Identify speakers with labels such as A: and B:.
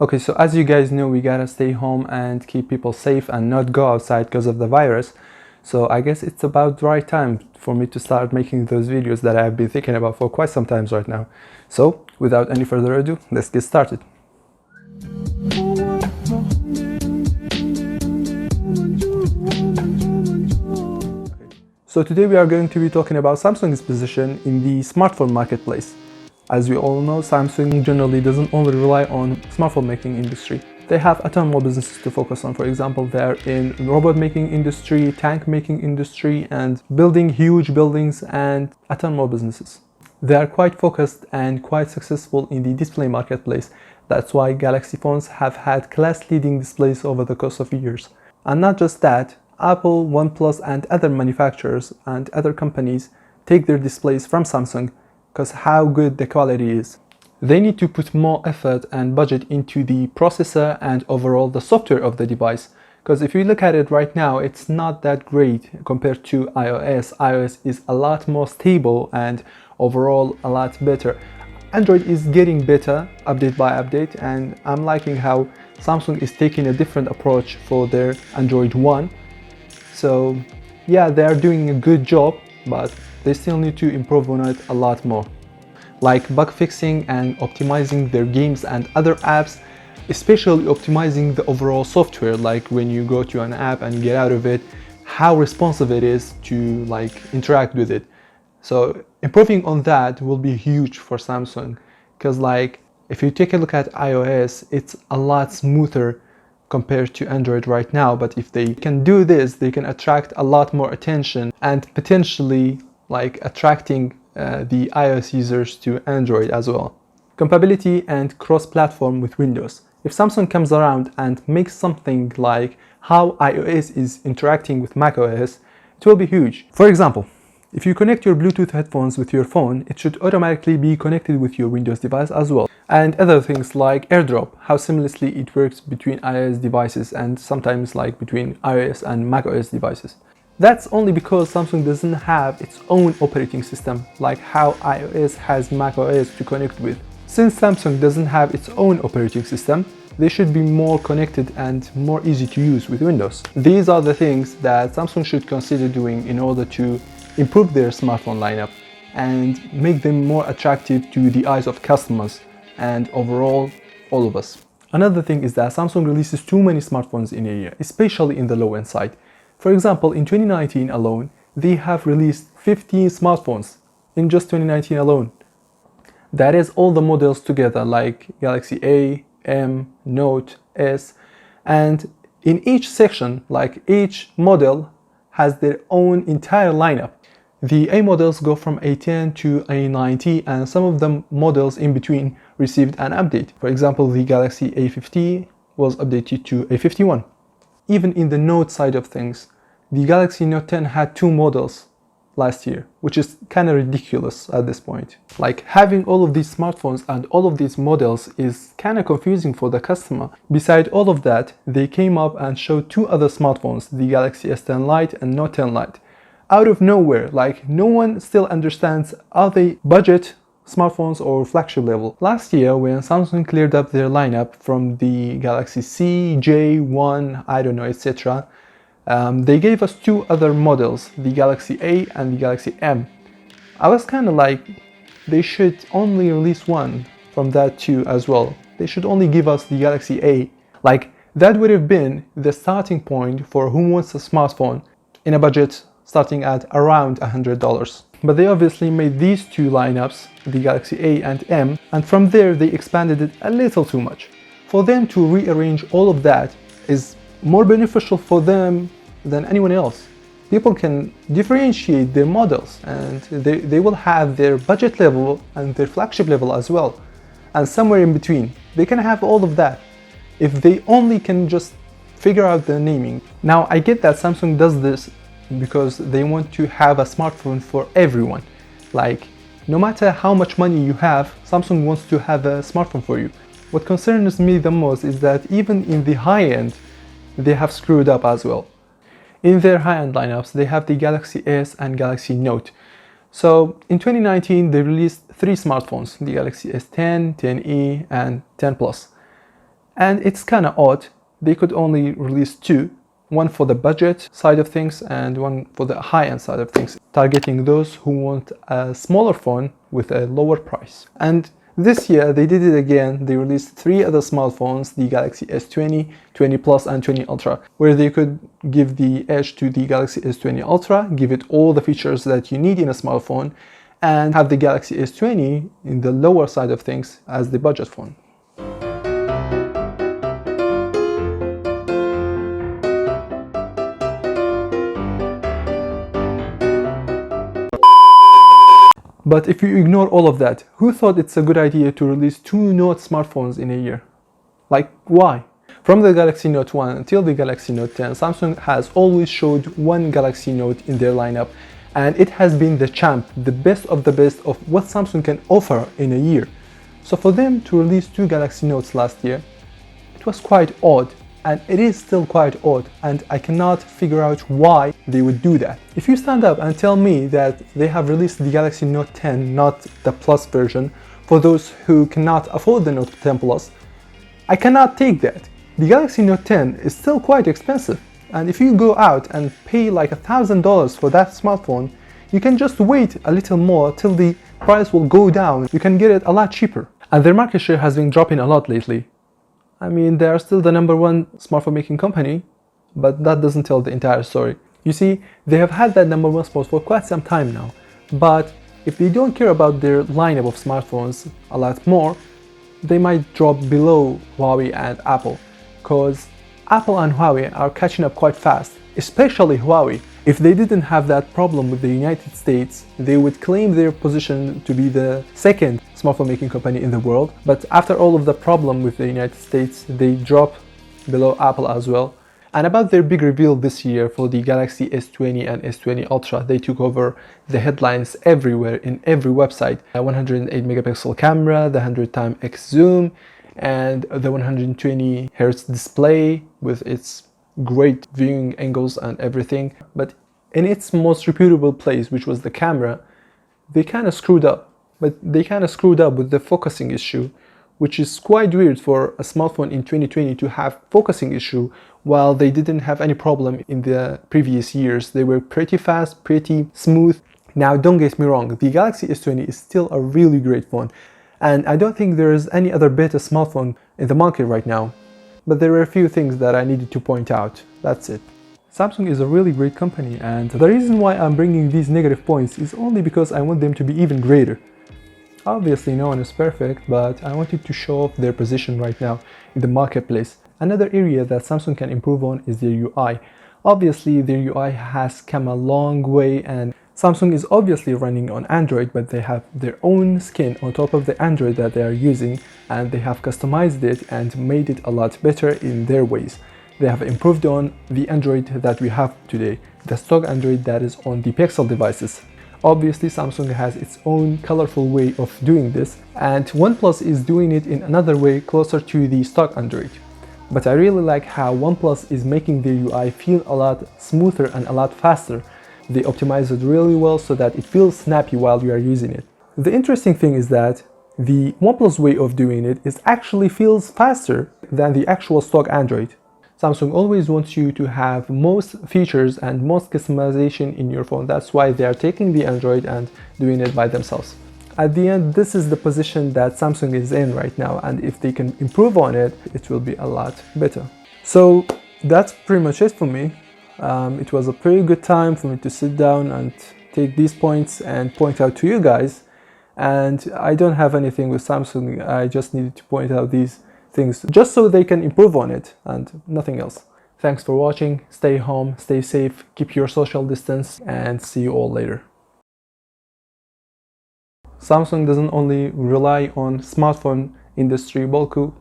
A: Okay, so as you guys know, we gotta stay home and keep people safe and not go outside because of the virus. So I guess it's about the right time for me to start making those videos that I've been thinking about for quite some time right now. So without any further ado, let's get started. So today we are going to be talking about Samsung's position in the smartphone marketplace. As we all know, Samsung generally doesn't only rely on smartphone making industry. They have a ton more businesses to focus on. For example, they're in robot making industry, tank making industry, and building huge buildings and a ton more businesses. They are quite focused and quite successful in the display marketplace. That's why Galaxy phones have had class-leading displays over the course of years. And not just that, Apple, OnePlus, and other manufacturers and other companies take their displays from Samsung because how good the quality is. They need to put more effort and budget into the processor and overall the software of the device, because if you look at it right now, it's not that great compared to iOS. iOS is a lot more stable and overall a lot better. Android is getting better update by update, and I'm liking how Samsung is taking a different approach for their Android One. So yeah, they are doing a good job, but they still need to improve on it a lot more. Like bug fixing and optimizing their games and other apps, especially optimizing the overall software, like when you go to an app and get out of it, how responsive it is to interact with it. So improving on that will be huge for Samsung, because if you take a look at iOS, it's a lot smoother compared to Android right now, but if they can do this, they can attract a lot more attention and potentially attracting the iOS users to Android as well. Compatibility and cross-platform with Windows. If Samsung comes around and makes something like how iOS is interacting with macOS, it will be huge. For example, if you connect your Bluetooth headphones with your phone, it should automatically be connected with your Windows device as well. And other things like AirDrop, how seamlessly it works between iOS devices and sometimes between iOS and macOS devices. That's only because Samsung doesn't have its own operating system like how iOS has macOS to connect with. Since Samsung doesn't have its own operating system, they should be more connected and more easy to use with Windows. These are the things that Samsung should consider doing in order to improve their smartphone lineup and make them more attractive to the eyes of customers and overall all of us. Another thing is that Samsung releases too many smartphones in a year, especially in the low-end side. For example, in 2019 alone, they have released 15 smartphones in just 2019 alone. That is all the models together, like Galaxy A, M, Note, S, and in each section, each model has their own entire lineup. The A models go from A10 to A90, and some of the models in between received an update. For example, the Galaxy A50 was updated to A51. Even in the Note side of things, the Galaxy Note 10 had 2 models last year, which is kind of ridiculous at this point. Having all of these smartphones and all of these models is kind of confusing for the customer. Beside all of that, they came up and showed 2 other smartphones, the Galaxy S10 Lite and Note 10 Lite. Out of nowhere, no one still understands, are they budget smartphones or flagship level? Last year, when Samsung cleared up their lineup from the Galaxy C, J, 1, I don't know, etc., they gave us 2 other models, the Galaxy A and the Galaxy M. I was kind of they should only release one from that 2 as well. They should only give us the Galaxy A. That would have been the starting point for who wants a smartphone in a budget starting at around $100. But they obviously made these 2 lineups, the Galaxy A and M, and from there they expanded it a little too much. For them to rearrange all of that is more beneficial for them than anyone else. People can differentiate their models, and they will have their budget level and their flagship level as well, and somewhere in between. They can have all of that if they only can just figure out the naming. Now, I get that Samsung does this because they want to have a smartphone for everyone. No matter how much money you have, Samsung wants to have a smartphone for you. What concerns me the most is that even in the high end, they have screwed up as well. In their high-end lineups, they have the Galaxy S and Galaxy Note. So in 2019, they released 3 smartphones, the Galaxy S10, 10e, and 10 Plus. And it's kind of odd. They could only release two, one for the budget side of things and one for the high-end side of things, targeting those who want a smaller phone with a lower price. And this year they did it again. They released three other smartphones, the Galaxy S20, 20 Plus and 20 Ultra, where they could give the edge to the Galaxy S20 Ultra, give it all the features that you need in a smartphone, and have the Galaxy S20 in the lower side of things as the budget phone. But if you ignore all of that, who thought it's a good idea to release two Note smartphones in a year? Like, why? From the Galaxy Note 1 until the Galaxy Note 10, Samsung has always showed one Galaxy Note in their lineup, and it has been the champ, the best of what Samsung can offer in a year. So for them to release two Galaxy Notes last year, it was quite odd. And it is still quite odd, and I cannot figure out why they would do that. If you stand up and tell me that they have released the Galaxy Note 10, not the Plus version, for those who cannot afford the Note 10 Plus, I cannot take that. The Galaxy Note 10 is still quite expensive, and if you go out and pay like $1,000 for that smartphone, you can just wait a little more till the price will go down. You can get it a lot cheaper. And their market share has been dropping a lot lately. I mean, they are still the #1 smartphone making company, but that doesn't tell the entire story. You see, they have had that #1 spot for quite some time now, but if they don't care about their lineup of smartphones a lot more, they might drop below Huawei and Apple, because Apple and Huawei are catching up quite fast, especially Huawei. If they didn't have that problem with the United States, they would claim their position to be the second smartphone making company in the world. But after all of the problem with the United States, they drop below Apple as well. And about their big reveal this year for the Galaxy S20 and S20 Ultra, they took over the headlines everywhere, in every website. A 108 megapixel camera, the 100x zoom, and the 120 Hz display with its great viewing angles and everything. But in its most reputable place, which was the camera, they kind of screwed up. But they kind of screwed up with the focusing issue, which is quite weird for a smartphone in 2020 to have focusing issue while they didn't have any problem in the previous years. They were pretty fast, pretty smooth. Now, don't get me wrong, the Galaxy S20 is still a really great phone, and I don't think there is any other better smartphone in the market right now. But there are a few things that I needed to point out. That's it. Samsung is a really great company, and the reason why I'm bringing these negative points is only because I want them to be even greater. Obviously, no one is perfect, but I wanted to show off their position right now in the marketplace. Another area that Samsung can improve on is their UI. Obviously, their UI has come a long way, and Samsung is obviously running on Android, but they have their own skin on top of the Android that they are using, and they have customized it and made it a lot better in their ways. They have improved on the Android that we have today, the stock Android that is on the Pixel devices. Obviously, Samsung has its own colorful way of doing this, and OnePlus is doing it in another way closer to the stock Android. But I really like how OnePlus is making their UI feel a lot smoother and a lot faster. They optimize it really well so that it feels snappy while you are using it. The interesting thing is that the OnePlus way of doing it actually feels faster than the actual stock Android. Samsung always wants you to have most features and most customization in your phone. That's why they are taking the Android and doing it by themselves. At the end, this is the position that Samsung is in right now, and if they can improve on it, it will be a lot better. So that's pretty much it for me. It was a pretty good time for me to sit down and take these points and point out to you guys. And I don't have anything with Samsung. I just needed to point out these things just so they can improve on it and nothing else. Thanks for watching. Stay home, stay safe, keep your social distance, and see you all later. Samsung doesn't only rely on smartphone industry, Bolku